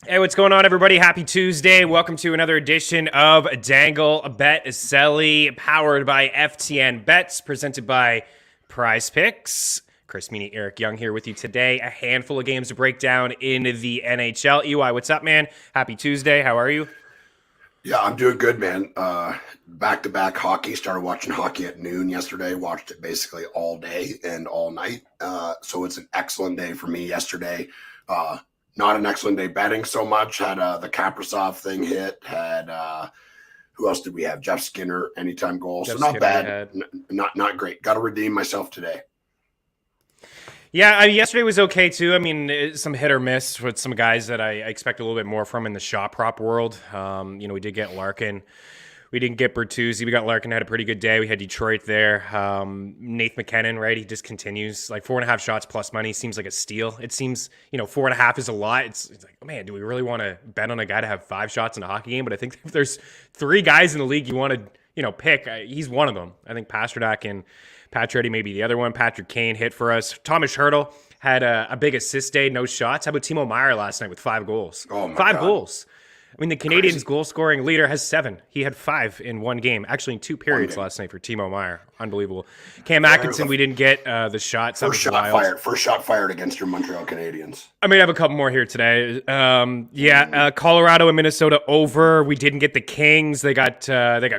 Hey, what's going on, everybody? Happy Tuesday. Welcome to another edition of Dangle, a bet is Celly, powered by FTN Bets, presented by Prize Picks. Chris Meaney, Eric Young here with you today. A handful of games to break down in the NHL. EY, what's up, man? Happy Tuesday. How are you? Yeah, I'm doing good, man. Back-to-back hockey. Started watching hockey at noon yesterday. Watched it basically all day and all night. So it's an excellent day for me yesterday. Not an excellent day betting so much. Had the Kaprizov thing hit. Had who else did we have? Jeff Skinner, anytime goal. Jeff so not Skinner bad. Not great. Got to redeem myself today. Yeah, yesterday was okay, too. I mean, some hit or miss with some guys that I expect a little bit more from in the shot prop world. We did get Larkin. We didn't get Bertuzzi. We got Larkin, had a pretty good day. We had Detroit there. Nathan McKinnon, right? He just continues. Like 4.5 shots plus money seems like a steal. It seems, 4.5 is a lot. It's like, man, do we really want to bet on a guy to have 5 shots in a hockey game? But I think if there's 3 guys in the league you want to, pick, he's one of them. I think Pastrnak and Pacioretty may be the other one. Patrick Kane hit for us. Thomas Hertl had a big assist day, no shots. How about Timo Meier last night with 5 goals? Oh, my Five God. goals. I mean, the Canadiens' Crazy. goal-scoring leader has 7. He had 5 in one game. Actually, in 2 periods last night for Timo Meier. Unbelievable. Cam Atkinson, we didn't get the shot. First shot fired against your Montreal Canadiens. I may have a couple more here today. Colorado and Minnesota over. We didn't get the Kings. They got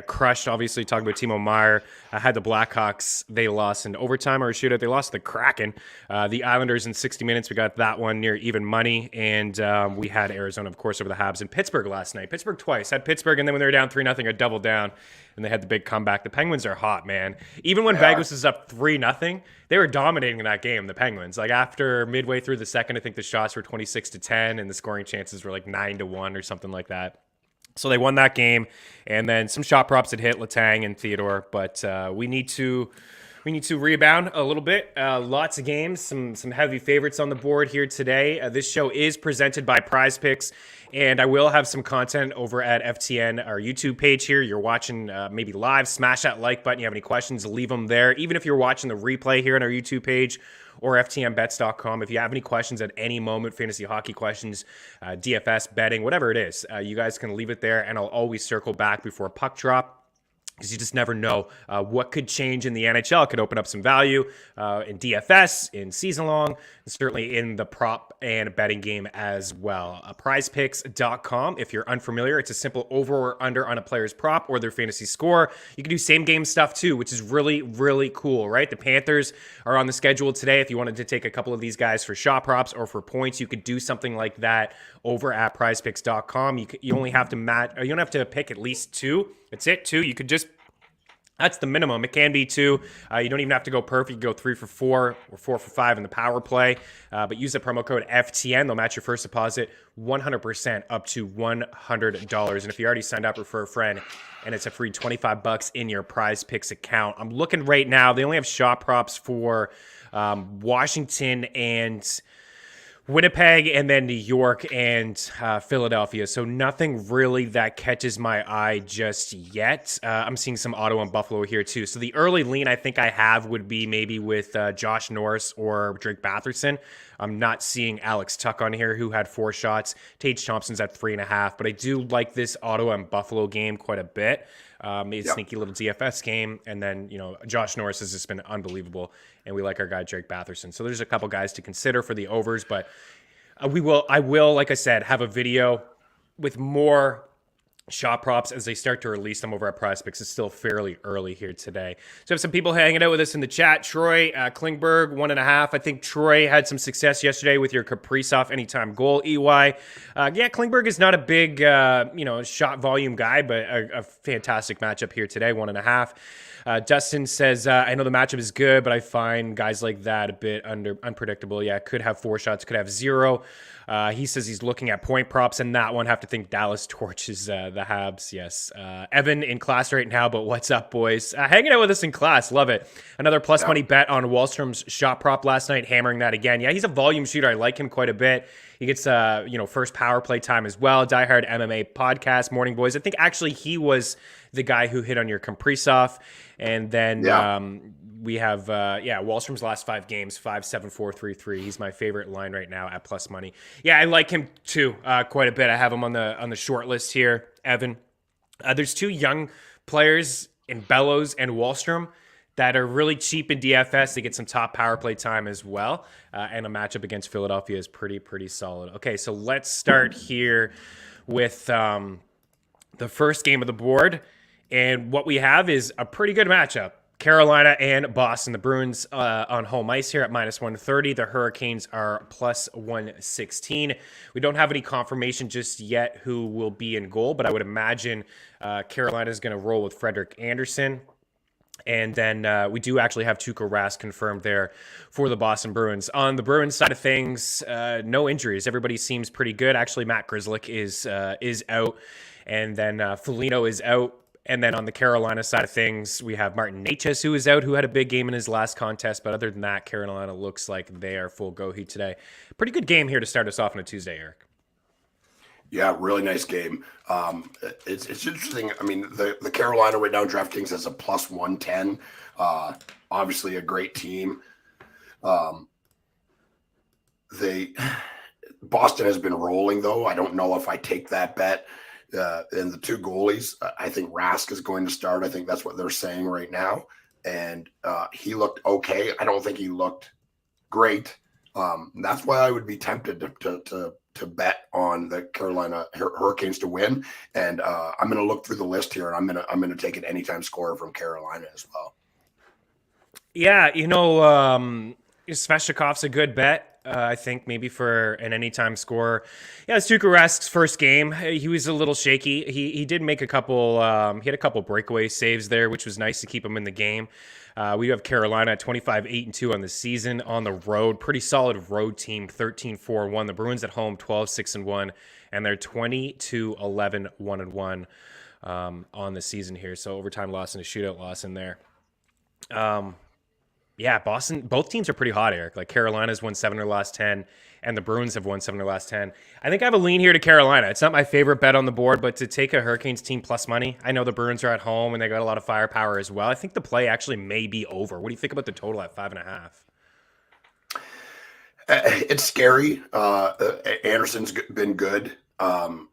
crushed. Obviously, talking about Timo Meier. Had the Blackhawks. They lost in overtime or a shootout. They lost to the Kraken. The Islanders in 60 minutes. We got that one near even money. And we had Arizona, of course, over the Habs. And Pittsburgh last night. Pittsburgh twice. Had Pittsburgh, and then when they were down 3-0, a double down. And they had the big comeback. The Penguins are hot, man. Even when Vegas is up 3-0, they were dominating in that game, the Penguins. Like after midway through the second, I think the shots were 26-10 and the scoring chances were like 9-1 or something like that. So they won that game. And then some shot props that hit Letang and Theodore. But we need to rebound a little bit. Lots of games, some heavy favorites on the board here today. This show is presented by Prize Picks, and I will have some content over at FTN, our YouTube page here. You're watching maybe live, smash that like button. You have any questions, leave them there. Even if you're watching the replay here on our YouTube page or ftnbets.com, if you have any questions at any moment, fantasy hockey questions, DFS, betting, whatever it is, you guys can leave it there, and I'll always circle back before puck drop, because you just never know what could change in the NHL. It could open up some value in DFS, in season long, and certainly in the prop and betting game as well. Prizepicks.com. If you're unfamiliar, it's a simple over or under on a player's prop or their fantasy score. You can do same game stuff too, which is really, really cool, right? The Panthers are on the schedule today. If you wanted to take a couple of these guys for shot props or for points, you could do something like that over at prizepicks.com. You only have to you don't have to pick at least 2. That's it, 2. You could just, that's the minimum. It can be 2. You don't even have to go perfect. You can go 3 for 4 or 4 for 5 in the power play. But use the promo code FTN. They'll match your first deposit 100% up to $100. And if you already signed up, refer a friend, and it's a free $25 in your Prize Picks account. I'm looking right now. They only have shot props for Washington and Winnipeg, and then New York and Philadelphia. So nothing really that catches my eye just yet. I'm seeing some Ottawa and Buffalo here too. So the early lean I think I have would be maybe with Josh Norris or Drake Batherson. I'm not seeing Alex Tuck on here, who had 4 shots. Tage Thompson's at 3.5. But I do like this Ottawa and Buffalo game quite a bit. Maybe a sneaky little DFS game. And then, Josh Norris has just been unbelievable. And we like our guy, Drake Batherson. So there's a couple guys to consider for the overs. But I will, like I said, have a video with more shot props as they start to release them over at Prize Picks. It's still fairly early here today. So I have some people hanging out with us in the chat. Troy Klingberg, 1.5. I think Troy had some success yesterday with your Kaprizov anytime goal, EY. Klingberg is not a big, shot volume guy, but a fantastic matchup here today, 1.5. Dustin says, I know the matchup is good, but I find guys like that a bit unpredictable. Yeah, could have 4 shots, could have 0. He says he's looking at point props, and that one have to think Dallas torches the Habs. Yes. Evan in class right now, but what's up, boys? Hanging out with us in class. Love it. Another plus money bet on Wallstrom's shot prop last night, hammering that again. Yeah, he's a volume shooter. I like him quite a bit. He gets, first power play time as well. Diehard MMA podcast, Morning Boys. I think actually he was the guy who hit on your Kaprizov. And then we have Wallstrom's last 5 games 5-7-4-3-3. He's my favorite line right now at plus money. Yeah, I like him too quite a bit. I have him on the short list here, Evan. There's 2 young players in Bellows and Wallstrom that are really cheap in DFS. They get some top power play time as well, and a matchup against Philadelphia is pretty solid. Okay, so let's start here with the first game of the board, and what we have is a pretty good matchup. Carolina and Boston. The Bruins on home ice here at -130. The Hurricanes are +116. We don't have any confirmation just yet who will be in goal, but I would imagine Carolina is going to roll with Frederik Andersen. And then we do actually have Tuukka Rask confirmed there for the Boston Bruins. On the Bruins side of things, no injuries. Everybody seems pretty good. Actually, Matt Grzelcyk is out, and then Foligno is out. And then on the Carolina side of things, we have Martin Necas, who is out, who had a big game in his last contest. But other than that, Carolina looks like they are full go heat today. Pretty good game here to start us off on a Tuesday, Eric. Yeah, really nice game. It's interesting. I mean, the Carolina right now DraftKings has a +110. Obviously, a great team. Boston has been rolling though. I don't know if I take that bet. And the 2 goalies, I think Rask is going to start. I think that's what they're saying right now. And he looked okay. I don't think he looked great. That's why I would be tempted to bet on the Carolina Hurricanes to win. And I'm going to look through the list here, and I'm going to take an anytime scorer from Carolina as well. Yeah, Sveshnikov's a good bet. I think maybe for an anytime scorer. Yeah, it's Tuukka Rask's first game. He was a little shaky. He did make a couple. He had a couple breakaway saves there, which was nice to keep him in the game. We have Carolina at 25-8-2 on the season on the road. Pretty solid road team, 13-4-1. The Bruins at home, 12-6-1, and they're 20-11-1-1 on the season here. So overtime loss and a shootout loss in there. Yeah, Boston, both teams are pretty hot, Eric. Like Carolina's won 7 of their last 10, and the Bruins have won 7 of their last 10. I think I have a lean here to Carolina. It's not my favorite bet on the board, but to take a Hurricanes team plus money, I know the Bruins are at home and they got a lot of firepower as well. I think the play actually may be over. What do you think about the total at 5.5? It's scary. Anderson's been good. And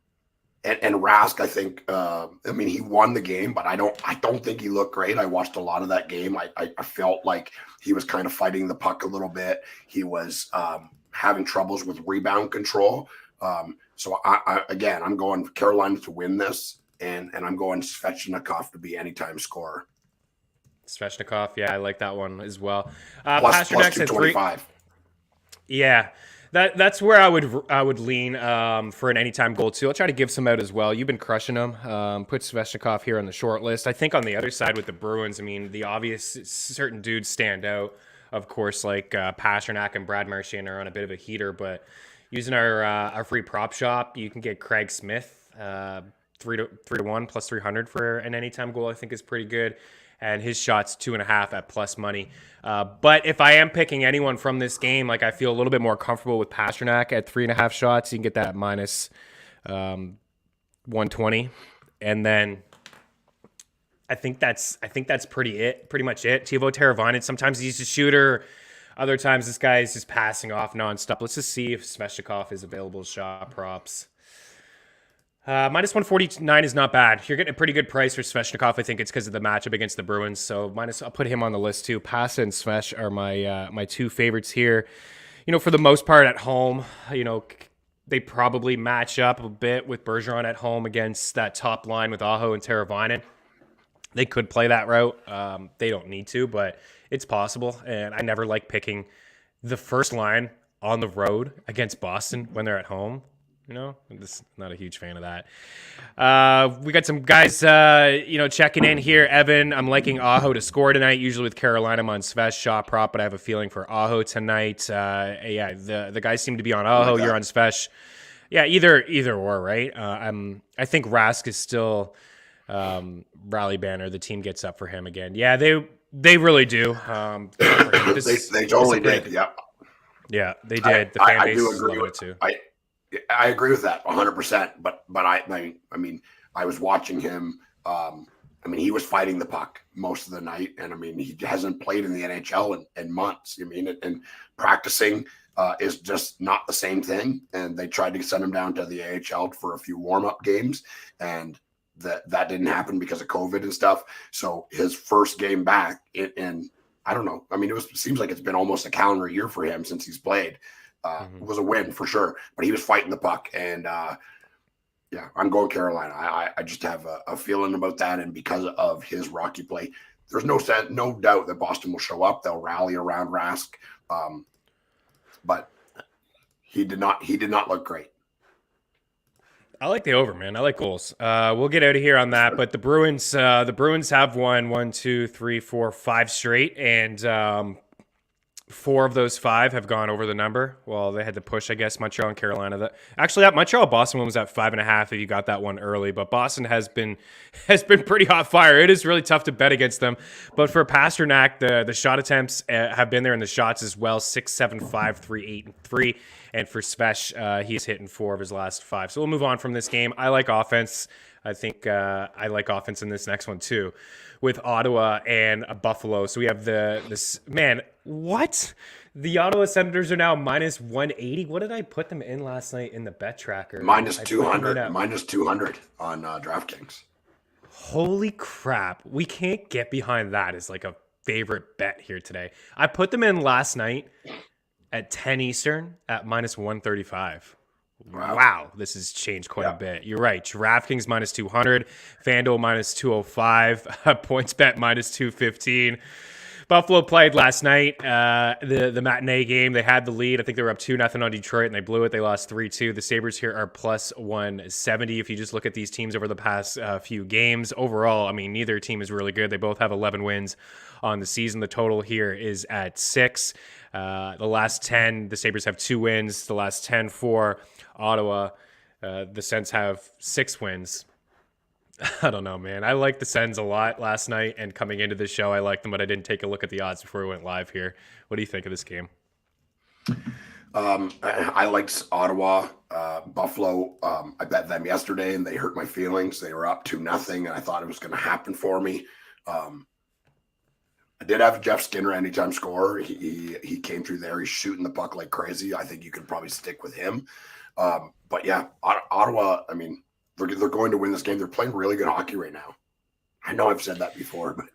Rask, I think, he won the game, but I don't think he looked great. I watched a lot of that game. I felt like he was kind of fighting the puck a little bit. He was having troubles with rebound control. So I'm going Carolina to win this, and I'm going Svechnikov to be anytime scorer. Svechnikov, yeah, I like that one as well. Plus 225. Yeah. That's where I would lean for an anytime goal too. I'll try to give some out as well. You've been crushing them. Put Sveshnikov here on the short list. I think on the other side with the Bruins, the obvious certain dudes stand out. Of course, like Pasternak and Brad Marchand are on a bit of a heater, but using our free prop shop, you can get Craig Smith 3-1 plus 300 for an anytime goal. I think is pretty good. And his shot's 2.5 at plus money. But if I am picking anyone from this game, I feel a little bit more comfortable with Pasternak at 3.5 shots. You can get that at minus 120, and then I think that's pretty much it. Teuvo Teravainen, sometimes he's a shooter, other times this guy is just passing off nonstop. Let's just see if Sveshnikov is available as shot props. Minus 149 is not bad. You're getting a pretty good price for Sveshnikov. I think it's because of the matchup against the Bruins. So I'll put him on the list too. Pasta and Svesh are my 2 favorites here. For the most part at home, they probably match up a bit with Bergeron at home against that top line with Aho and Teravainen. They could play that route. They don't need to, but it's possible. And I never like picking the first line on the road against Boston when they're at home. I'm just not a huge fan of that. We got some guys, checking in here. Evan, I'm liking Aho to score tonight. Usually with Carolina, I'm on Svesh shot prop, but I have a feeling for Aho tonight. The guys seem to be on Aho. You're on Svesh. Yeah, either or, right? I think Rask is still rally banner. The team gets up for him again. Yeah, they really do. They totally did. Yeah. Yeah, they did. The fan base is loving it too. I agree with that 100%. But I was watching him, I mean, he was fighting the puck most of the night. And I mean, he hasn't played in the NHL in months. I mean, and practicing is just not the same thing. And they tried to send him down to the AHL for a few warm-up games. And that didn't happen because of COVID and stuff. So his first game back and I don't know. I mean, it seems like it's been almost a calendar year for him since he's played. It was a win for sure, but he was fighting the puck. And yeah, I'm going Carolina. I just have a feeling about that. And because of his Rocky play, there's no doubt that Boston will show up. They'll rally around Rask. But he did not look great. I like the over, man. I like goals. We'll get out of here on that. But the Bruins have won 1, 2, 3, 4, 5 straight, and 4 of those 5 have gone over the number. Well, they had to push, I guess, Montreal and Carolina. That Montreal-Boston one was at 5.5 if you got that one early. But Boston has been pretty hot fire. It is really tough to bet against them. But for Pasternak, the shot attempts have been there in the shots as well. 6, 7, 5, 3, 8, and 3. And for Svesh, he's hitting 4 of his last 5. So we'll move on from this game. I like offense. I think I like offense in this next one too, with Ottawa and Buffalo. So we have this man. What? The Ottawa Senators are now minus 180. What did I put them in last night in the bet tracker? Minus 200. Minus 200 on DraftKings. Holy crap! We can't get behind that as like a favorite bet here today. I put them in last night at 10 Eastern at minus 135. Wow, this has changed quite a bit. You're right. DraftKings minus 200, FanDuel minus 205, PointsBet minus 215. Buffalo played last night, the matinee game. They had the lead. I think they were up 2-0 on Detroit, and they blew it. They lost 3-2. The Sabres here are plus 170. If you just look at these teams over the past few games, overall, I mean, neither team is really good. They both have 11 wins on the season. The total here is at 6. The last 10, the Sabres have 2 wins. The last 10 for Ottawa. The Sens have 6 wins. I don't know, man. I like the Sens a lot last night, and coming into the show, I liked them, but I didn't take a look at the odds before we went live here. What do you think of this game? I liked Ottawa, Buffalo. I bet them yesterday, and they hurt my feelings. They were up 2-0, and I thought it was going to happen for me. I did have Jeff Skinner anytime scorer. He came through there. He's shooting the puck like crazy. I think you can probably stick with him. But yeah, Ottawa, I mean, they're going to win this game. They're playing really good hockey right now. I know I've said that before, but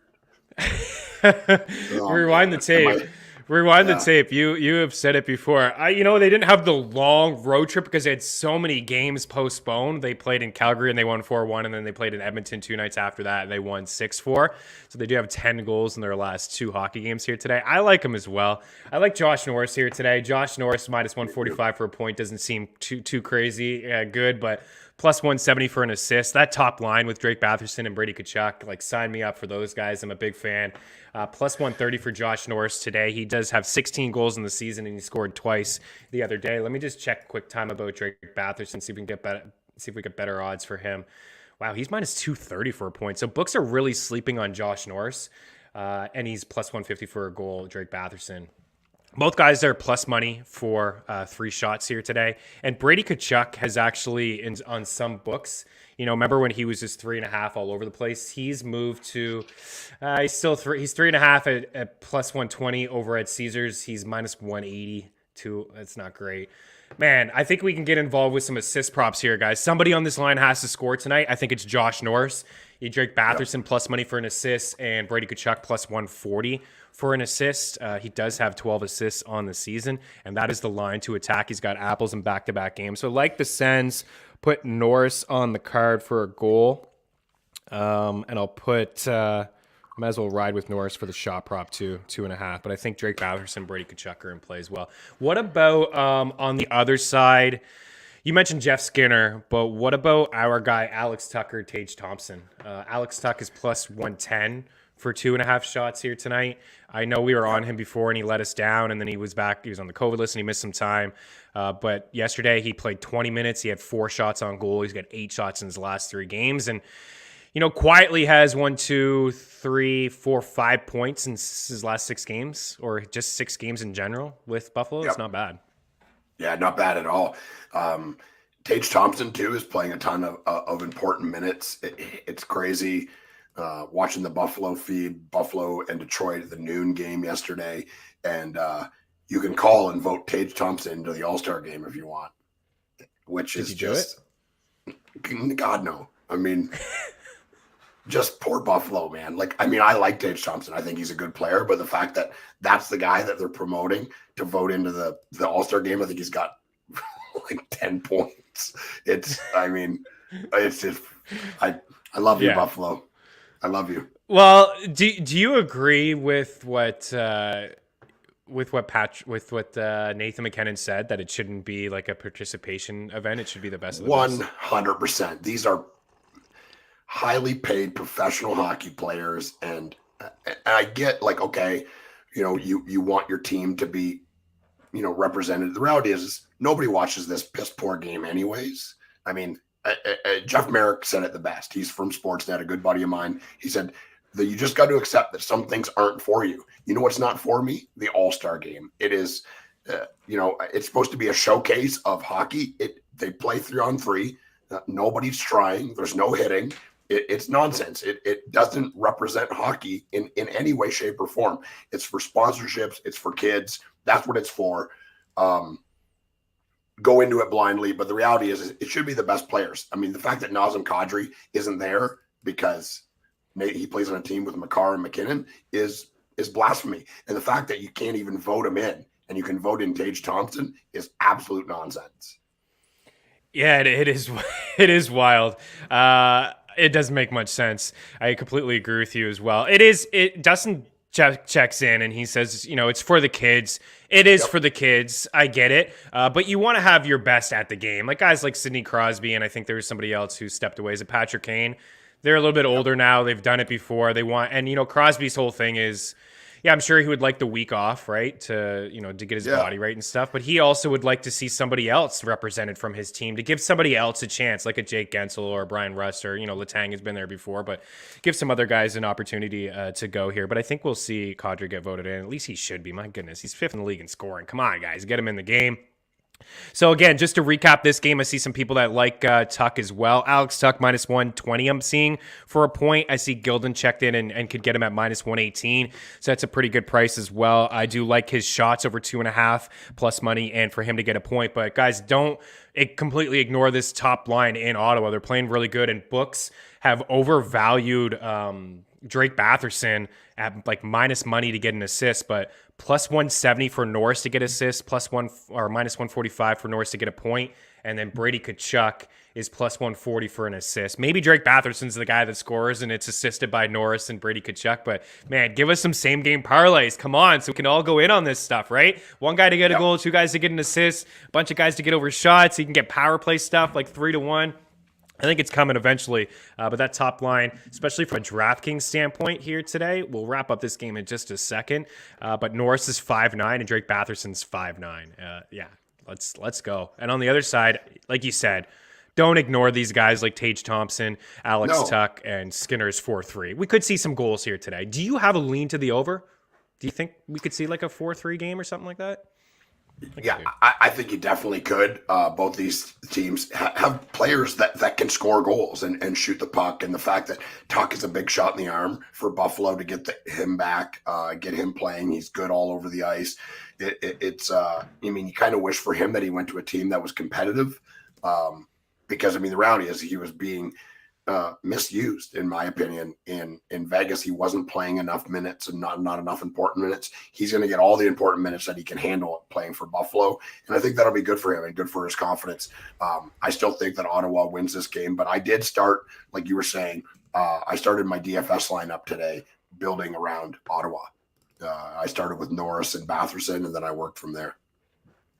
rewind the tape. Rewind the tape. You have said it before. They didn't have the long road trip because they had so many games postponed. They played in Calgary and they won 4-1, and then they played in Edmonton 2 nights after that and they won 6-4. So they do have 10 goals in their last 2 hockey games here today. I like them as well. I like Josh Norris here today. Josh Norris minus 145 for a point doesn't seem too crazy good, but plus 170 for an assist. That top line with Drake Batherson and Brady Tkachuk, like, sign me up for those guys. I'm a big fan. Plus 130 for Josh Norris today. He does have 16 goals in the season, and he scored twice the other day. Let me just check quick time about Drake Batherson, see if we get better odds for him. Wow, he's minus 230 for a point. So books are really sleeping on Josh Norris, and he's plus 150 for a goal, Drake Batherson. Both guys are plus money for 3 shots here today. And Brady Tkachuk has actually, on some books, remember when he was just 3.5 all over the place? He's moved to, he's 3.5 at plus 120 over at Caesars. He's minus 180 too. That's not great. Man, I think we can get involved with some assist props here, guys. Somebody on this line has to score tonight. I think it's Josh Norris. You Drake Batherson plus money for an assist, and Brady Tkachuk plus 140 for an assist. He does have 12 assists on the season, and that is the line to attack. He's got apples in back-to-back games. So like the Sens, put Norris on the card for a goal, and I'll put might as well ride with Norris for the shot prop too, 2.5. But I think Drake Batherson, Brady Tkachuk are in play as well. What about on the other side? You mentioned Jeff Skinner, but what about our guy Alex Tucker, Tage Thompson? Alex Tuck is plus 110 for 2.5 shots here tonight. I know we were on him before and he let us down, and then he was back. He was on the COVID list and he missed some time. But yesterday he played 20 minutes. He had 4 shots on goal. He's got 8 shots in his last 3 games. And, quietly has 1, 2, 3, 4, 5 points in his last 6 games, or just 6 games in general with Buffalo. Yep. It's not bad. Yeah, not bad at all. Tage Thompson, too, is playing a ton of important minutes. It's crazy. watching the Buffalo and Detroit at the noon game yesterday. And you can call and vote Tage Thompson into the All-Star game if you want, which is just, God, no. I mean, just poor Buffalo, man. Like, I mean, I like Tage Thompson. I think he's a good player, but the fact that that's the guy that they're promoting to vote into the All-Star game, I think he's got like 10 points. It's just, I love you, Buffalo. I love you. Well, do you agree with what Nathan McKinnon said, that it shouldn't be like a participation event? It should be the best of the best. 100%. These are highly paid professional hockey players, and I get, like, okay, you want your team to be, represented. The reality is nobody watches this piss poor game anyways. I mean, Jeff Merrick said it the best. He's from Sportsnet, a good buddy of mine. He said that you just got to accept that some things aren't for you. You know what's not for me? The All-Star game. It is, it's supposed to be a showcase of hockey. They play 3-on-3. Nobody's trying. There's no hitting. It's nonsense. It doesn't represent hockey in any way, shape, or form. It's for sponsorships. It's for kids. That's what it's for. Go into it blindly, but the reality is it should be the best players. I mean, the fact that Nazem Kadri isn't there because he plays on a team with Makar and McKinnon is blasphemy. And the fact that you can't even vote him in and you can vote in Tage Thompson is absolute nonsense. Yeah, it is. It is wild. It doesn't make much sense. I completely agree with you as well. Dustin checks in and he says, it's for the kids. It is for the kids. I get it. But you want to have your best at the game. Like guys like Sidney Crosby, and I think there was somebody else who stepped away. Is it Patrick Kane? They're a little bit older now. They've done it before. Crosby's whole thing is, I'm sure he would like the week off, right? To get his body right and stuff. But he also would like to see somebody else represented from his team, to give somebody else a chance, like a Jake Gensel or a Brian Rust, or, Letang has been there before, but give some other guys an opportunity to go here. But I think we'll see Kadri get voted in. At least he should be. My goodness, he's 5th in the league in scoring. Come on, guys, get him in the game. So again, just to recap this game, I see some people that like Tuck as well. Alex Tuck -120 I'm seeing for a point. I see Gilden checked in and could get him at -118. So that's a pretty good price as well. I do like his shots over 2.5 plus money and for him to get a point. But guys, don't completely ignore this top line in Ottawa. They're playing really good, and books have overvalued Drake Batherson at like minus money to get an assist, but +170 for Norris to get assists, -145 for Norris to get a point, and then Brady Tkachuk is +140 for an assist. Maybe Drake Batherson's the guy that scores and it's assisted by Norris and Brady Tkachuk, but man, give us some same game parlays. Come on, so we can all go in on this stuff, right? One guy to get a goal, 2 guys to get an assist, a bunch of guys to get over shots. So you can get power play stuff like 3-1. I think it's coming eventually, but that top line, especially from a DraftKings standpoint here today, we'll wrap up this game in just a second, but Norris is 5'9", and Drake Batherson's 5'9". Let's go. And on the other side, like you said, don't ignore these guys like Tage Thompson, Alex Tuck, and Skinner's 4-3. We could see some goals here today. Do you have a lean to the over? Do you think we could see like a 4-3 game or something like that? I think you definitely could. Both these teams have players that can score goals and shoot the puck. And the fact that Tuck is a big shot in the arm for Buffalo to get him back, get him playing. He's good all over the ice. You kind of wish for him that he went to a team that was competitive. Because, the reality is he was being misused, in my opinion. In Vegas, he wasn't playing enough minutes and not enough important minutes. He's going to get all the important minutes that he can handle playing for Buffalo, and I think that'll be good for him and good for his confidence. I still think that Ottawa wins this game, but I did start, like you were saying, I started my DFS lineup today building around Ottawa. I started with Norris and Batherson, and then I worked from there.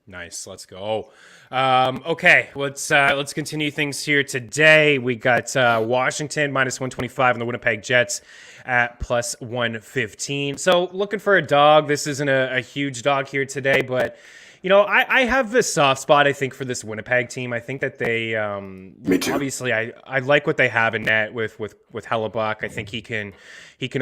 Nice. Let's go. Okay, let's continue things here today. We got Washington -125 and the Winnipeg Jets at +115. So looking for a dog. This isn't a huge dog here today, but I have this soft spot, I think, for this Winnipeg team. I think that they, Me too. obviously, I like what they have in net with Hellebuck. I think he can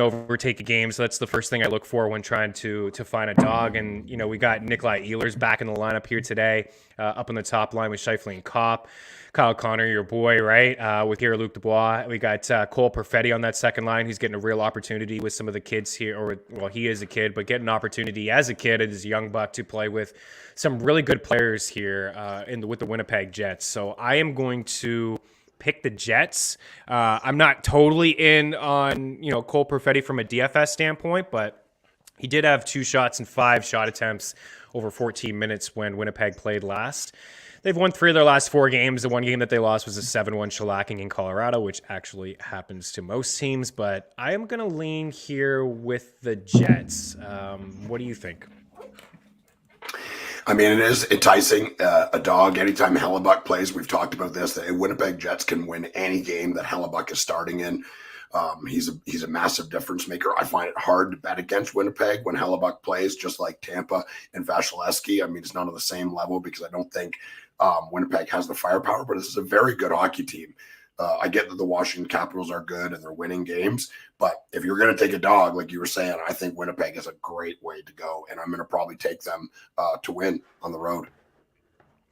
overtake a game. So that's the first thing I look for when trying to find a dog. And, we got Nikolai Ehlers back in the lineup here today, up on the top line with Scheifele and Kopp. Kyle Connor, your boy, right? With Pierre-Luc Dubois. We got Cole Perfetti on that second line. He's getting a real opportunity with some of the kids here, he is a kid, but getting an opportunity as a kid, as a young buck, to play with some really good players here with the Winnipeg Jets. So I am going to pick the Jets. I'm not totally in on, Cole Perfetti from a DFS standpoint, but he did have 2 shots and 5 shot attempts over 14 minutes when Winnipeg played last. They've won 3 of their last 4 games. The one game that they lost was a 7-1 shellacking in Colorado, which actually happens to most teams. But I am going to lean here with the Jets. What do you think? I mean, it is enticing. A dog, anytime Hellebuck plays, we've talked about this, the Winnipeg Jets can win any game that Hellebuck is starting in. He's a massive difference maker. I find it hard to bet against Winnipeg when Hellebuck plays, just like Tampa and Vasilevsky. I mean, it's not on the same level because I don't think Winnipeg has the firepower, but this is a very good hockey team. I get that the Washington Capitals are good and they're winning games, but if you're going to take a dog, like you were saying, I think Winnipeg is a great way to go, and I'm going to probably take them to win on the road.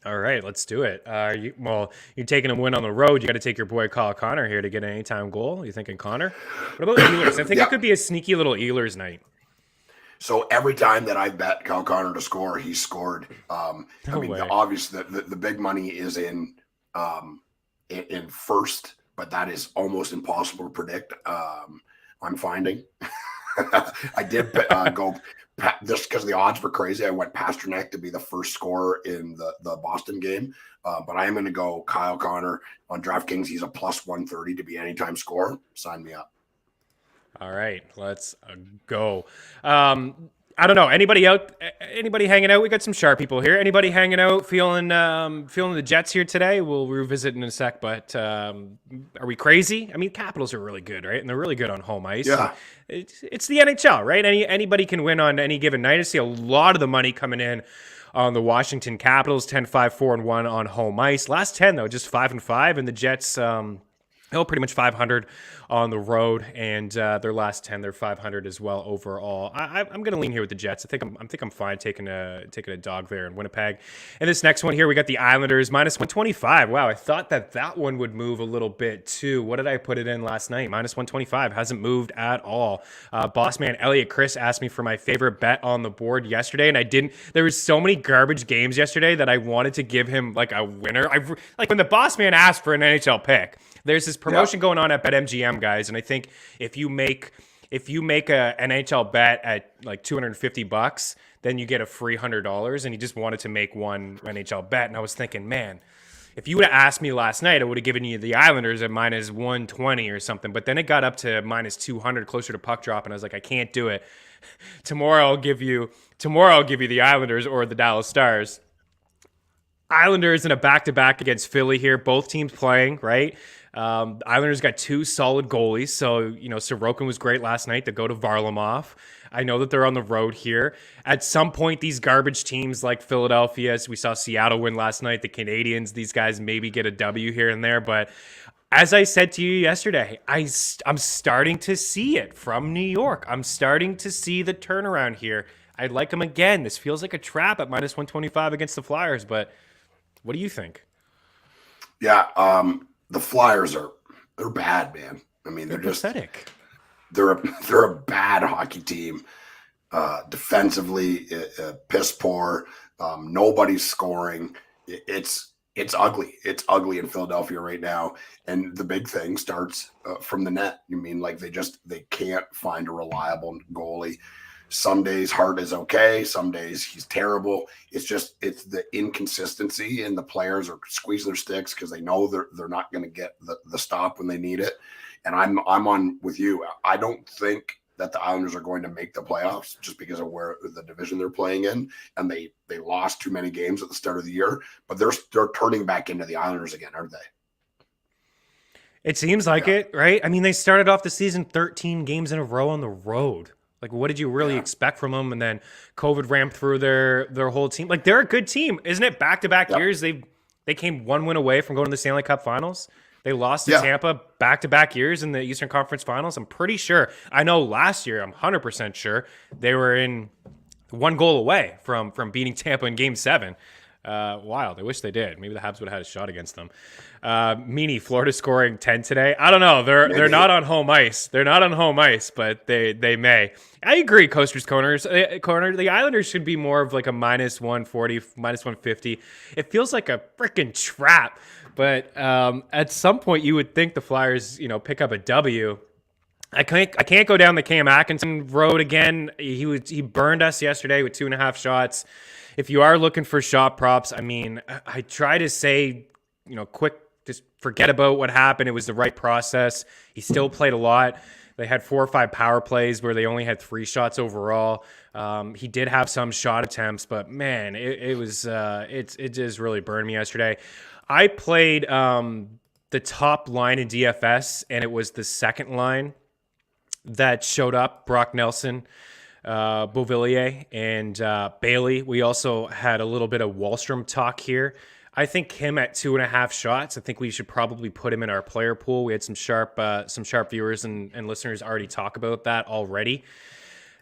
All right, let's do it. You're taking a win on the road. You got to take your boy Kyle Connor here to get an anytime goal. You thinking Connor? What about Ehlers? I think it could be a sneaky little Ehlers night. So every time that I bet Kyle Connor to score, he scored. The big money is in first, but that is almost impossible to predict. I'm finding. I did go just because the odds were crazy. I went Pasternak to be the first scorer in the Boston game, but I am going to go Kyle Connor on DraftKings. He's a plus 130 to be anytime scorer. Sign me up. All right, let's go. I don't know. Anybody hanging out? We got some sharp people here. Anybody hanging out, feeling the Jets here today? We'll revisit in a sec, but are we crazy? I mean, Capitals are really good, right? And they're really good on home ice. Yeah. It's the NHL, right? Anybody can win on any given night. I see a lot of the money coming in on the Washington Capitals, 10-5-4-1 on home ice. Last 10, though, just 5-5, and the Jets pretty much 500 on the road, and their last 10, they're 500 as well overall. I'm going to lean here with the Jets. I think I'm fine taking a dog there in Winnipeg. And this next one here, we got the Islanders minus 125. Wow, I thought that one would move a little bit too. What did I put it in last night? Minus 125 hasn't moved at all. Boss man Elliot Chris asked me for my favorite bet on the board yesterday, and I didn't. There was so many garbage games yesterday that I wanted to give him like a winner. Like when the boss man asked for an NHL pick. There's this promotion going on at BetMGM, guys, and I think if you make a NHL bet at like $250, then you get a free $100. And he just wanted to make one NHL bet, and I was thinking, man, if you would have asked me last night, I would have given you the Islanders at minus 120 or something. But then it got up to minus 200, closer to puck drop, and I was like, I can't do it. Tomorrow I'll give you the Islanders or the Dallas Stars. Islanders in a back-to-back against Philly here. Both teams playing, right? Islanders got 2 solid goalies. So, Sorokin was great last night to go to Varlamov. I know that they're on the road here. At some point, these garbage teams like Philadelphia, as we saw Seattle win last night, the Canadiens, these guys maybe get a W here and there. But as I said to you yesterday, I'm starting to see it from New York. I'm starting to see the turnaround here. I'd like them again. This feels like a trap at minus 125 against the Flyers, but what do you think? Yeah, the Flyers they're bad, man. I mean, they're just pathetic. They're a bad hockey team. Defensively, piss poor. Nobody's scoring. It's ugly. It's ugly in Philadelphia right now. And the big thing starts from the net. You mean like they can't find a reliable goalie. Some days Hart is okay. Some days he's terrible. It's the inconsistency, and the players are squeezing their sticks because they know they're not going to get the stop when they need it. And I'm on with you. I don't think that the Islanders are going to make the playoffs just because of where the division they're playing in, and they lost too many games at the start of the year. But they're turning back into the Islanders again, aren't they? It seems like it, right? I mean, they started off the season 13 games in a row on the road. Like, what did you really expect from them? And then COVID ramped through their whole team. Like, they're a good team, isn't it? Back-to-back years, they came 1 win away from going to the Stanley Cup Finals. They lost to Tampa back-to-back years in the Eastern Conference Finals. I'm pretty sure. I know last year, I'm 100% sure, they were in 1 goal away from beating Tampa in Game 7. Wild. I wish they did. Maybe the Habs would have had a shot against them. Meaney, Florida scoring 10 today. I don't know. They're not on home ice. They're not on home ice, but they may. I agree, Coasters Corner. The Islanders should be more of like a minus 140, minus 150. It feels like a freaking trap. But at some point, you would think the Flyers, pick up a W. I can't go down the Cam Atkinson road again. He burned us yesterday with 2.5 shots. If you are looking for shot props, I mean, I try to say, quick, just forget about what happened. It was the right process. He still played a lot. They had 4 or 5 power plays where they only had 3 shots overall. He did have some shot attempts, but man, it just really burned me yesterday. I played the top line in DFS, and it was the second line that showed up, Brock Nelson, Beauvillier, and Bailey. We also had a little bit of Wahlstrom talk here. I think him at 2.5 shots, I think we should probably put him in our player pool. We had some sharp viewers and listeners already talk about that already.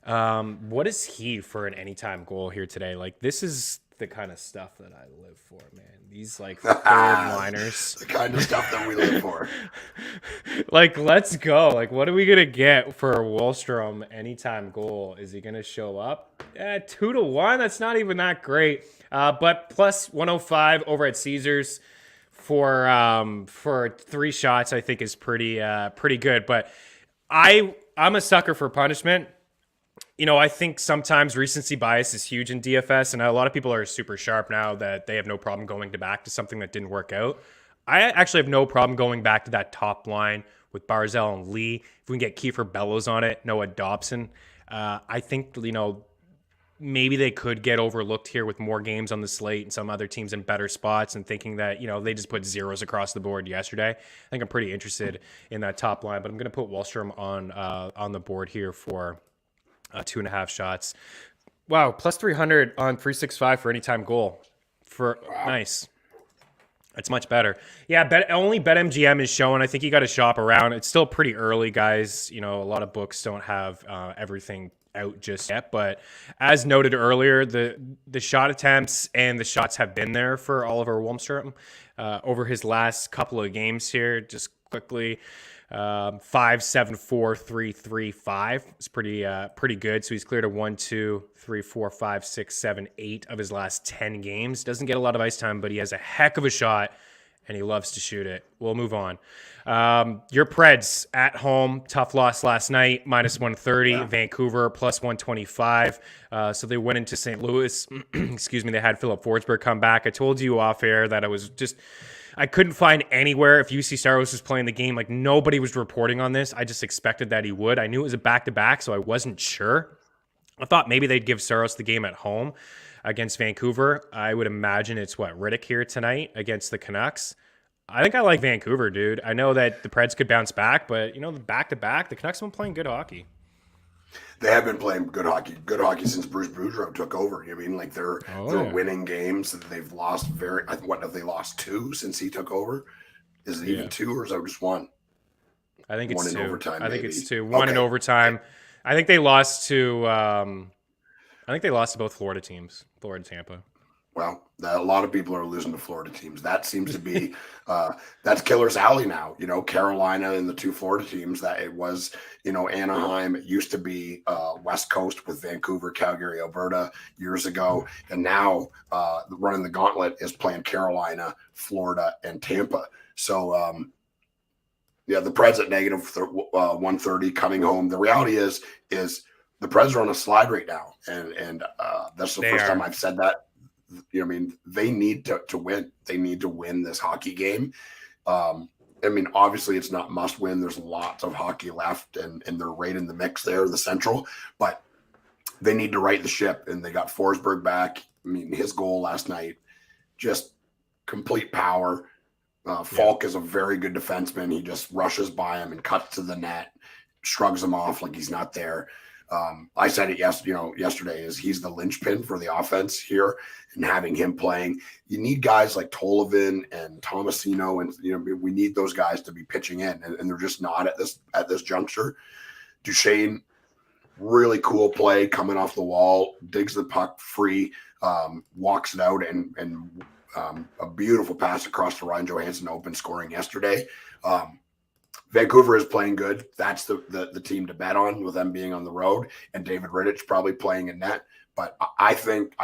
What is he for an anytime goal here today? Like, this is the kind of stuff that I live for, man. These like third liners. The kind of stuff that we live for. Like, let's go. Like, what are we gonna get for Wahlstrom anytime goal? Is he gonna show up? 2-1. That's not even that great. But plus 105 over at Caesars for 3 shots, I think is pretty good. But I'm a sucker for punishment. I think sometimes recency bias is huge in DFS, and a lot of people are super sharp now that they have no problem going back to something that didn't work out. I actually have no problem going back to that top line with Barzell and Lee. If we can get Kiefer Bellows on it, Noah Dobson, I think, maybe they could get overlooked here with more games on the slate and some other teams in better spots, and thinking that, they just put zeros across the board yesterday. I think I'm pretty interested in that top line, but I'm going to put Wahlstrom on the board here for 2.5 shots. Wow, plus 300 on 365 for anytime goal. Nice. That's much better. Yeah, only BetMGM is showing. I think you got to shop around. It's still pretty early, guys. A lot of books don't have everything out just yet. But as noted earlier, the shot attempts and the shots have been there for Oliver Wahlstrom over his last couple of games here. Just quickly, 5, 7, 4, 3, 3, 5. It's pretty good. So he's cleared a 1, 2, 3, 4, 5, 6, 7, 8 of his last 10 games. Doesn't get a lot of ice time, but he has a heck of a shot, and he loves to shoot it. We'll move on. Your Preds at home, tough loss last night, minus 130. Yeah. Vancouver plus 125. So they went into St. Louis. Excuse me. They had Philip Forsberg come back. I told you off air that I couldn't find anywhere if UC Saros was playing the game. Like, nobody was reporting on this. I just expected that he would. I knew it was a back-to-back, so I wasn't sure. I thought maybe they'd give Saros the game at home against Vancouver. I would imagine it's Riddick here tonight against the Canucks. I think I like Vancouver, dude. I know that the Preds could bounce back, but, the back-to-back, the Canucks have been playing good hockey. They have been playing good hockey since Bruce Boudreau took over. They're winning games. They've lost what have they lost 2 since he took over? Is it even 2, or is that just 1? I think it's 1 2. in overtime. I think it's 2. 1 in overtime. I think they lost to both Florida teams, Florida, Tampa. Well, a lot of people are losing to Florida teams. That seems to be that's Killer's alley now. Carolina and the 2 Florida teams. That it was, Anaheim. It used to be West Coast with Vancouver, Calgary, Alberta years ago, and now running the gauntlet is playing Carolina, Florida, and Tampa. So, the Preds at negative 130 coming home. The reality is the Preds are on a slide right now, and that's the first time I've said that. They need to win. They need to win this hockey game. Obviously it's not must win. There's lots of hockey left, and they're right in the mix there, the Central, but they need to right the ship, and they got Forsberg back. His goal last night, just complete power. Falk is a very good defenseman. He just rushes by him and cuts to the net, shrugs him off like he's not there. I said it yesterday is he's the linchpin for the offense here, and having him playing, you need guys like Tolivin and Tomasino, and we need those guys to be pitching in, and they're just not at this juncture. Duchesne, really cool play coming off the wall, digs the puck free, walks it out, and a beautiful pass across to Ryan Johansson, open scoring yesterday. Vancouver is playing good. That's the team to bet on, with them being on the road, and David Rittich probably playing in net. But I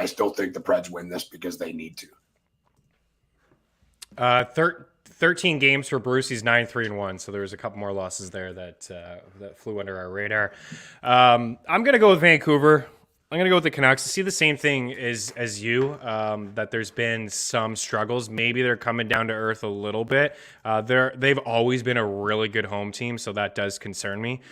still think the Preds win this because they need to. 13 games for Bruce. He's 9-3-1. So there's a couple more losses there that flew under our radar. I'm going to go with Vancouver. I'm going to go with the Canucks. I see the same thing as you, that there's been some struggles. Maybe they're coming down to earth a little bit. They've always been a really good home team, so that does concern me.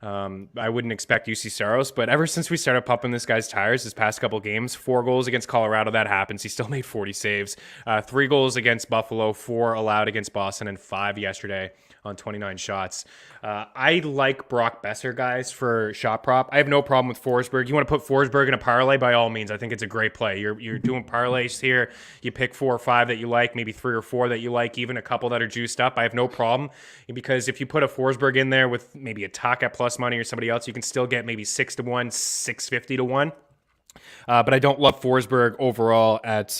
I wouldn't expect UC Saros, but ever since we started pumping this guy's tires this past couple games, 4 goals against Colorado, that happens. He still made 40 saves. 3 goals against Buffalo, 4 allowed against Boston, and 5 yesterday on 29 shots. I like Brock Besser, guys, for shot prop. I have no problem with Forsberg. You want to put Forsberg in a parlay, by all means. I think it's a great play. You're doing parlays here. You pick 4 or 5 that you like, maybe 3 or 4 that you like, even a couple that are juiced up. I have no problem, because if you put a Forsberg in there with maybe a Tuck at plus money or somebody else, you can still get maybe 6-1, 650-1. But I don't love Forsberg overall at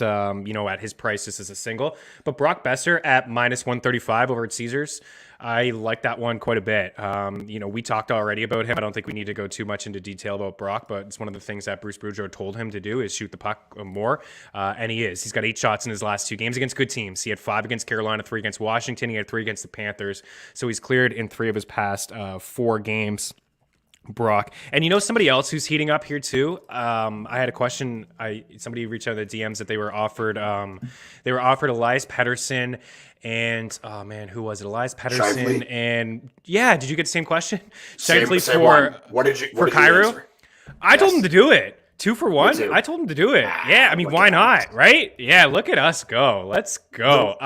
his price just as a single. But Brock Besser at -135 over at Caesars, I like that one quite a bit. We talked already about him. I don't think we need to go too much into detail about Brock, but it's one of the things that Bruce Boudreau told him to do is shoot the puck more, and he is. He's got 8 shots in his last 2 games against good teams. He had 5 against Carolina, 3 against Washington. He had 3 against the Panthers. So he's cleared in 3 of his past 4 games. Brock. And somebody else who's heating up here too. I had a question. Somebody reached out in the DMs that they were offered Elias Patterson and who was it? Elias Patterson Shively. And did you get the same question? Same for one. What did you Cairo? I told him to do it. 2 for 1. I told him to do it. Why not? Right? Yeah, look at us go. Let's go.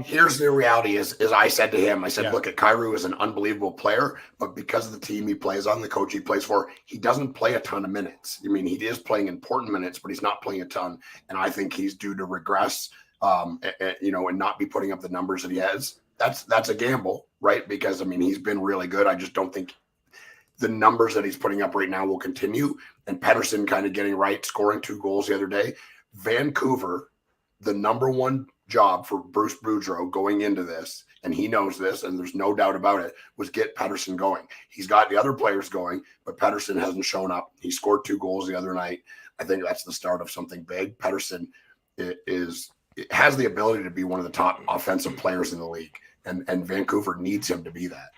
Here's the reality is I said to him, look, at Kyrou is an unbelievable player, but because of the team he plays on, the coach he plays for, he doesn't play a ton of minutes. He is playing important minutes, but he's not playing a ton. And I think he's due to regress, and not be putting up the numbers that he has. That's a gamble, right? Because he's been really good. I just don't think the numbers that he's putting up right now will continue. And Pedersen kind of getting right, scoring 2 goals the other day. Vancouver, the number 1 job for Bruce Boudreau going into this, and he knows this, and there's no doubt about it, was get Pedersen going. He's got the other players going, but Pedersen hasn't shown up. He scored 2 goals the other night. I think that's the start of something big. Pedersen has the ability to be one of the top offensive players in the league, and Vancouver needs him to be that.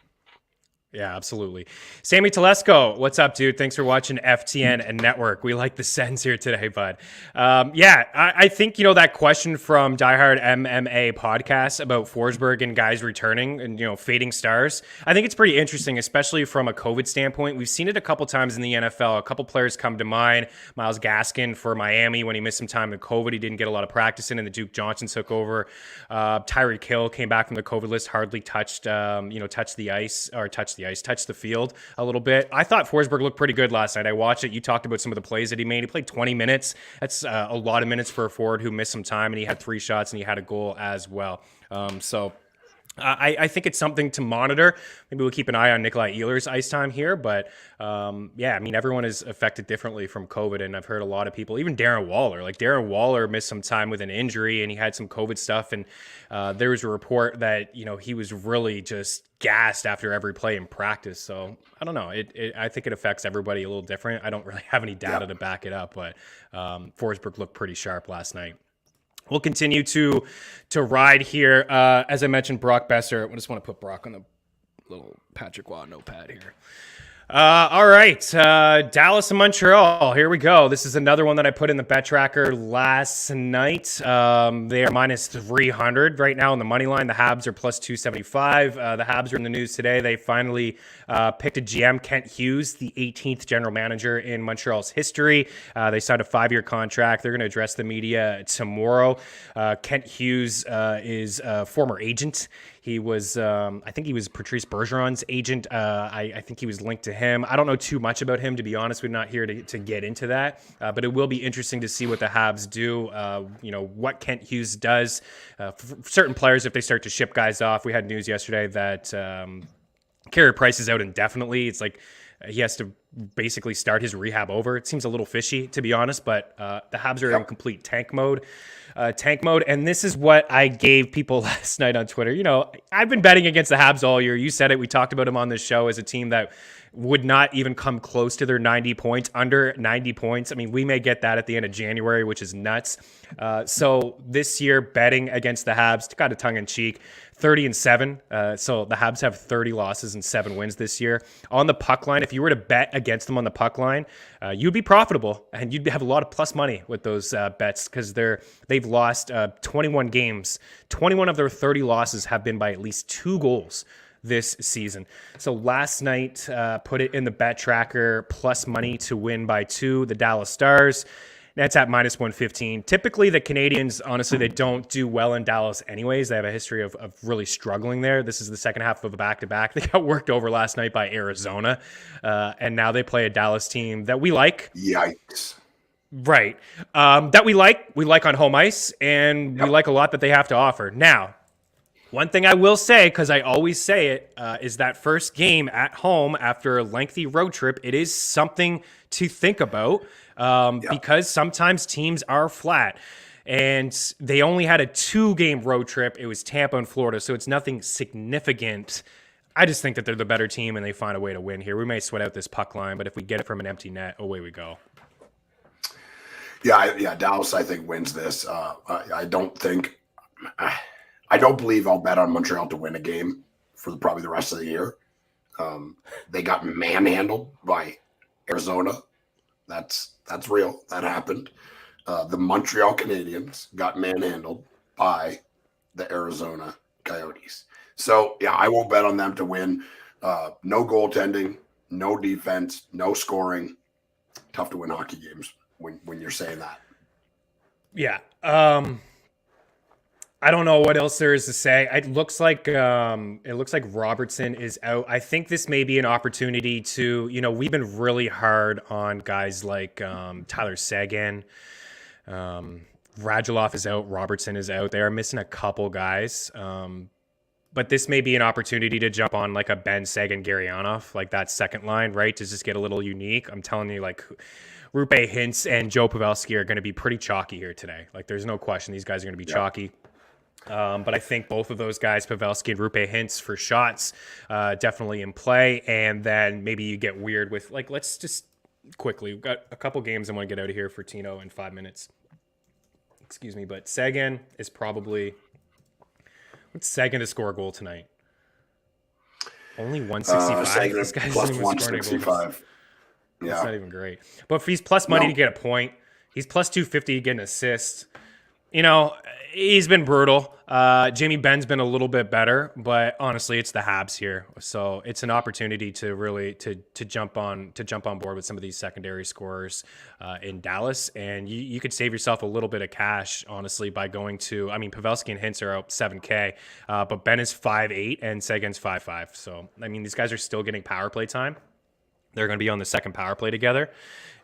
Yeah, absolutely. Sammy Telesco, what's up, dude? Thanks for watching FTN Network. We like the sends here today, bud. I think, that question from Diehard MMA podcast about Forsberg and guys returning and, fading stars, I think it's pretty interesting, especially from a COVID standpoint. We've seen it a couple times in the NFL. A couple players come to mind. Myles Gaskin for Miami when he missed some time with COVID. He didn't get a lot of practice in, and the Duke Johnson took over. Tyreek Hill came back from the COVID list, hardly touched the field a little bit. I thought Forsberg looked pretty good last night. I watched it. You talked about some of the plays that he made. He played 20 minutes. That's a lot of minutes for a forward who missed some time, and he had 3 shots, and he had a goal as well. I think it's something to monitor. Maybe we'll keep an eye on Nikolai Ehlers' ice time here, but everyone is affected differently from COVID, and I've heard a lot of people, even Darren Waller missed some time with an injury, and he had some COVID stuff, and there was a report that he was really just gassed after every play in practice. So I don't know. I think it affects everybody a little different. I don't really have any data to back it up, but Forsberg looked pretty sharp last night. We'll continue to ride here. As I mentioned, Brock Besser. I just want to put Brock on the little Patrick Waugh notepad here. All right. Dallas and Montreal. Here we go. This is another one that I put in the bet tracker last night. They are -300 right now on the money line. The Habs are +275. The Habs are in the news today. They finally picked a GM, Kent Hughes, the 18th general manager in Montreal's history. They signed a 5-year contract. They're going to address the media tomorrow. Kent Hughes is a former agent. He was, I think he was Patrice Bergeron's agent. I think he was linked to him him. I don't know too much about him, to be honest. We're not here to get into that, but it will be interesting to see what the Habs do. What Kent Hughes does for certain players if they start to ship guys off. We had news yesterday that Carey Price is out indefinitely. It's like he has to basically start his rehab over. It seems a little fishy, to be honest, but the Habs are in complete tank mode. And this is what I gave people last night on Twitter. I've been betting against the Habs all year. You said it. We talked about them on this show as a team that would not even come close to their 90 points, under 90 points. I mean, we may get that at the end of January, which is nuts. So this year, betting against the Habs, kind of tongue-in-cheek, 30-7. So the Habs have 30 losses and 7 wins this year. On the puck line, if you were to bet against them on the puck line, you'd be profitable, and you'd have a lot of plus money with those bets because they've lost 21 games. 21 of their 30 losses have been by at least 2 goals this season. So last night, put it in the bet tracker, plus money to win by 2, the Dallas Stars. That's at minus 115. Typically, the Canadians, honestly, they don't do well in Dallas anyways. They have a history of really struggling there. This is the second half of a back-to-back. They got worked over last night by Arizona, and now they play a Dallas team that we like. Yikes. Right. That we like. We like on home ice, and we like a lot that they have to offer. Now, one thing I will say, because I always say it, is that first game at home after a lengthy road trip, it is something to think about because sometimes teams are flat. And they only had a 2-game road trip. It was Tampa and Florida, so it's nothing significant. I just think that they're the better team, and they find a way to win here. We may sweat out this puck line, but if we get it from an empty net, away we go. Yeah, Dallas, I think, wins this. I don't believe I'll bet on Montreal to win a game for probably the rest of the year. They got manhandled by Arizona. That's real. That happened. The Montreal Canadiens got manhandled by the Arizona Coyotes. So, yeah, I won't bet on them to win. No goaltending, no defense, no scoring. Tough to win hockey games when you're saying that. Yeah. I don't know what else there is to say. It looks like Robertson is out. I think this may be an opportunity to, we've been really hard on guys like Tyler Seguin. Radulov is out. Robertson is out. They are missing a couple guys. But this may be an opportunity to jump on like a Ben Seguin Garyanov, like that second line, right? To just get a little unique. I'm telling you, like Rupe Hintz and Joe Pavelski are going to be pretty chalky here today. Like there's no question these guys are going to be chalky. But I think both of those guys, Pavelski and Rupe Hintz, for shots, definitely in play. And then maybe you get weird with, like, let's just quickly, we've got a couple games I want to get out of here for Tino in 5 minutes. Excuse me, but Seguin is probably, what's Seguin to score a goal tonight? Only 165. This guy's plus 165. Yeah. That's not even great. But if he's plus money to get a point, he's plus 250 to get an assist. He's been brutal. Jamie Benn's been a little bit better, but honestly, it's the Habs here. So it's an opportunity to really to jump on board with some of these secondary scorers in Dallas, and you could save yourself a little bit of cash, honestly, by going to. I mean, Pavelski and Hintz are out $7K, but Ben is 5'8" and Seguin's 5'5". So I mean, these guys are still getting power play time. They're going to be on the second power play together.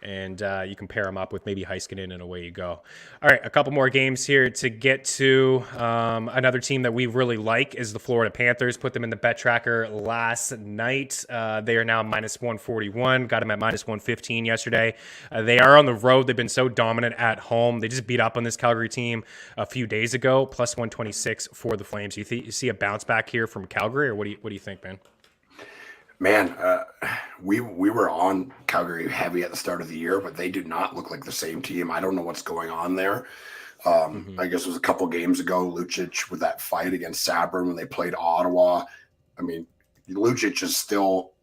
And you can pair them up with maybe Heiskanen, and away you go. All right, a couple more games here to get to. Another team that we really like is the Florida Panthers. Put them in the bet tracker last night. They are now minus 141. Got them at minus 115 yesterday. They are on the road. They've been so dominant at home. They just beat up on this Calgary team a few days ago. Plus 126 for the Flames. You see a bounce back here from Calgary, or what do you think, man? Man, we were on Calgary heavy at the start of the year, but they do not look like the same team. I don't know what's going on there. I guess it was a couple games ago, Lucic with that fight against Sabrin when they played Ottawa. I mean, Lucic is still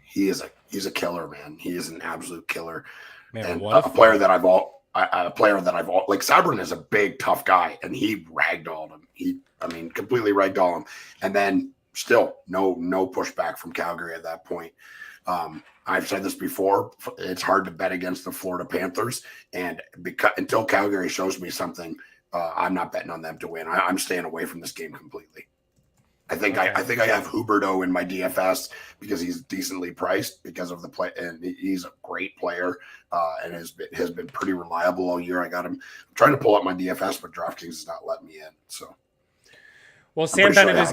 he's a killer, man. He is an absolute killer. Man, and a player that I've like Sabrin is a big, tough guy, and he ragdolled him. Completely ragdolled him, and then. Still, no pushback from Calgary at that point. I've said this before. It's hard to bet against the Florida Panthers, and until Calgary shows me something, I'm not betting on them to win. I'm staying away from this game completely. I think I have Huberdeau in my DFS because he's decently priced because of the play, and he's a great player and has been pretty reliable all year. I got him. I'm trying to pull up my DFS, but DraftKings is not letting me in. So, well, Sam Bennett's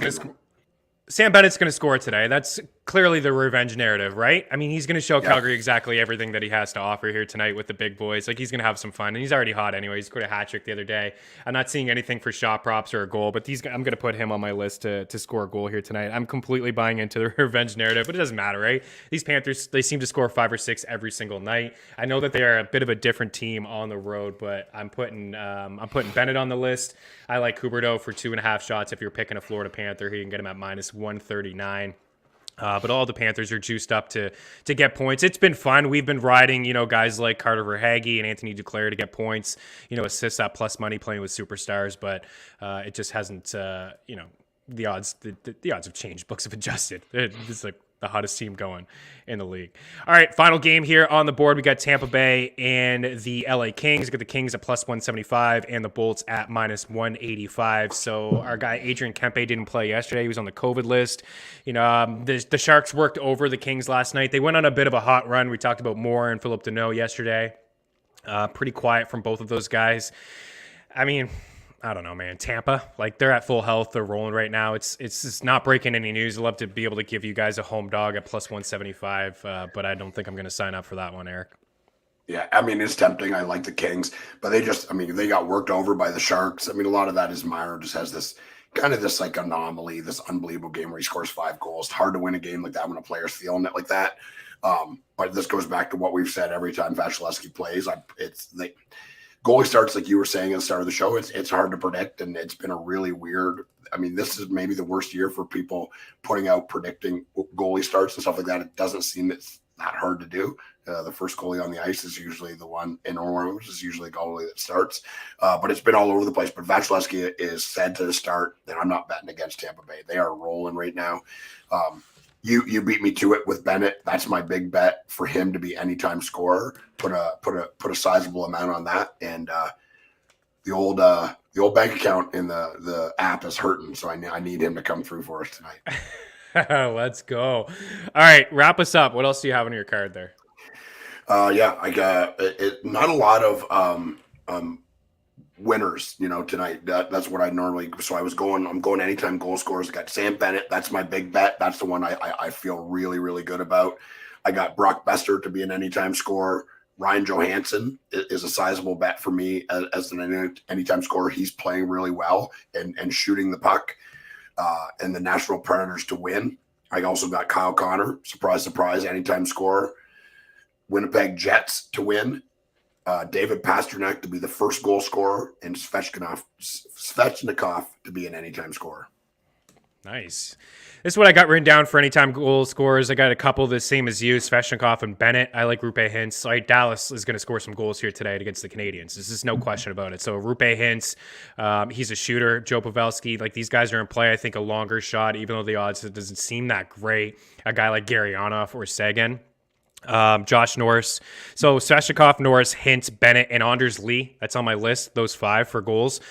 going to score today. That's clearly the revenge narrative, right? I mean, he's going to show Calgary exactly everything that he has to offer here tonight with the big boys. Like, he's going to have some fun, and he's already hot anyway. He scored a hat trick the other day. I'm not seeing anything for shot props or a goal, but I'm going to put him on my list to score a goal here tonight. I'm completely buying into the revenge narrative, but it doesn't matter, right? These Panthers, they seem to score 5 or 6 every single night. I know that they are a bit of a different team on the road, but I'm putting Bennett on the list. I like Huberdeau for 2.5 shots. If you're picking a Florida Panther, you can get him at minus 139. But all the Panthers are juiced up to get points. It's been fun. We've been riding, guys like Carter Verhaeghe and Anthony Duclair to get points, assists at plus money playing with superstars. But it just hasn't, the odds have changed. Books have adjusted. It's like the hottest team going in the league. All right, final game here on the board. We got Tampa Bay and the LA Kings. We got the Kings at plus 175 and the Bolts at minus 185. So our guy Adrian Kempe didn't play yesterday. He was on the COVID list. The Sharks worked over the Kings last night. They went on a bit of a hot run. We talked about Moore and Philip Deneau yesterday. Pretty quiet from both of those guys. I mean, I don't know, man. Tampa, they're at full health. They're rolling right now. It's just not breaking any news. I'd love to be able to give you guys a home dog at plus 175, but I don't think I'm going to sign up for that one, Eric. Yeah, I mean, it's tempting. I like the Kings, but they got worked over by the Sharks. I mean, a lot of that is Meyer just has this anomaly, this unbelievable game where he scores 5 goals. It's hard to win a game like that when a player's feeling it like that. But this goes back to what we've said every time Vasilevsky plays. Goalie starts, like you were saying at the start of the show, it's hard to predict, and it's been a really weird. I mean, this is maybe the worst year for people putting out predicting goalie starts and stuff like that. It doesn't seem it's that hard to do. The first goalie on the ice is usually the one in Orlando, which is usually a goalie that starts. But it's been all over the place. But Vasilevsky is said to start, and I'm not betting against Tampa Bay. They are rolling right now. You beat me to it with Bennett. That's my big bet for him to be anytime scorer. Put a sizable amount on that, and the old bank account in the app is hurting, so I need him to come through for us tonight. Let's go. All right, wrap us up. What else do you have on your card there? I got not a lot of winners, tonight. That's what I normally. So I'm going anytime goal scorers. I got Sam Bennett. That's my big bet. That's the one I feel really, really good about. I got Brock Besser to be an anytime scorer. Ryan Johansson is a sizable bet for me as an anytime scorer. He's playing really well and shooting the puck. And the Nashville Predators to win. I also got Kyle Connor. Surprise, surprise, anytime scorer. Winnipeg Jets to win. David Pastrnak to be the first goal scorer, and Svechnikov to be an anytime scorer. Nice. This is what I got written down for anytime goal scorers. I got a couple the same as you, Svechnikov and Bennett. I like Rupe Hintz. Dallas is going to score some goals here tonight against the Canadians. This is no question about it. So Rupe Hintz, he's a shooter. Joe Pavelski, these guys are in play. I think a longer shot, even though the odds it doesn't seem that great. A guy like Garyanov or Sagan. Josh Norris. So Svechnikov, Norris, Hintz, Bennett, and Anders Lee. That's on my list. Those 5 for goals.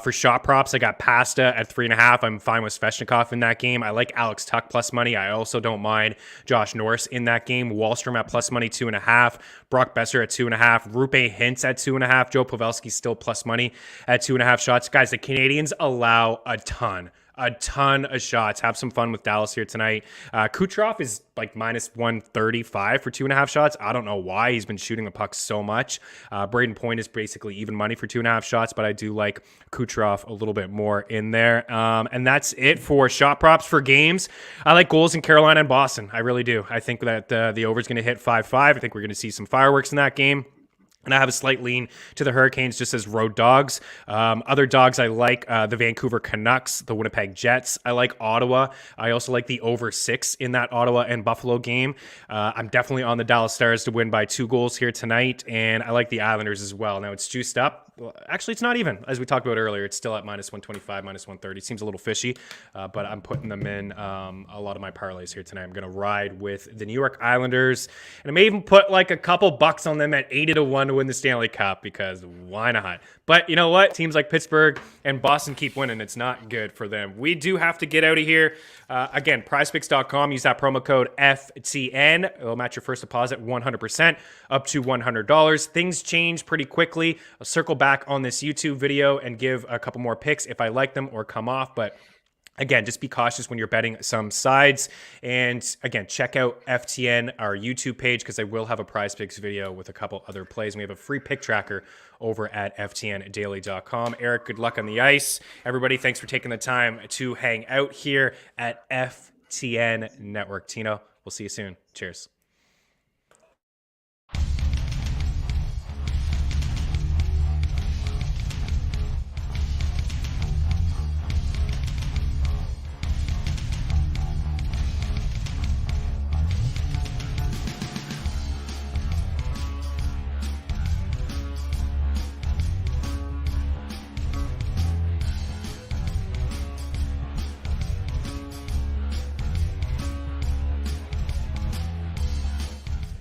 For shot props, I got Pasta at 3.5. I'm fine with Svechnikov in that game. I like Alex Tuch plus money. I also don't mind Josh Norris in that game. Wallstrom at plus money 2.5. Brock Besser at 2.5. Rupe Hintz at 2.5. Joe Pavelski still plus money at 2.5 shots. Guys, the Canadians allow a ton of shots. Have some fun with Dallas here tonight. Kucherov is minus 135 for 2.5 shots. I don't know why he's been shooting the puck so much. Braden Point is basically even money for 2.5 shots, but I do like Kucherov a little bit more in there. And that's it for shot props for games. I like goals in Carolina and Boston. I really do. I think that the over is going to hit 5-5. I think we're going to see some fireworks in that game. And I have a slight lean to the Hurricanes just as road dogs. Other dogs I like, the Vancouver Canucks, the Winnipeg Jets. I like Ottawa. I also like the over 6 in that Ottawa and Buffalo game. I'm definitely on the Dallas Stars to win by 2 goals here tonight. And I like the Islanders as well. Now it's juiced up. Actually, it's not even. As we talked about earlier, it's still at minus 125, minus 130. Seems a little fishy, but I'm putting them in a lot of my parlays here tonight. I'm going to ride with the New York Islanders, and I may even put like a couple bucks on them at 80-1 to win the Stanley Cup, because why not? But you know what? Teams like Pittsburgh and Boston keep winning. It's not good for them. We do have to get out of here. Again, prizepicks.com. Use that promo code FTN. It'll match your first deposit 100% up to $100. Things change pretty quickly. I'll circle back on this YouTube video and give a couple more picks if I like them or come off. But again, just be cautious when you're betting some sides. And again, check out FTN, our YouTube page, because I will have a prize picks video with a couple other plays. And we have a free pick tracker over at ftndaily.com. Eric, good luck on the ice. Everybody, thanks for taking the time to hang out here at FTN Network. Tino, we'll see you soon. Cheers.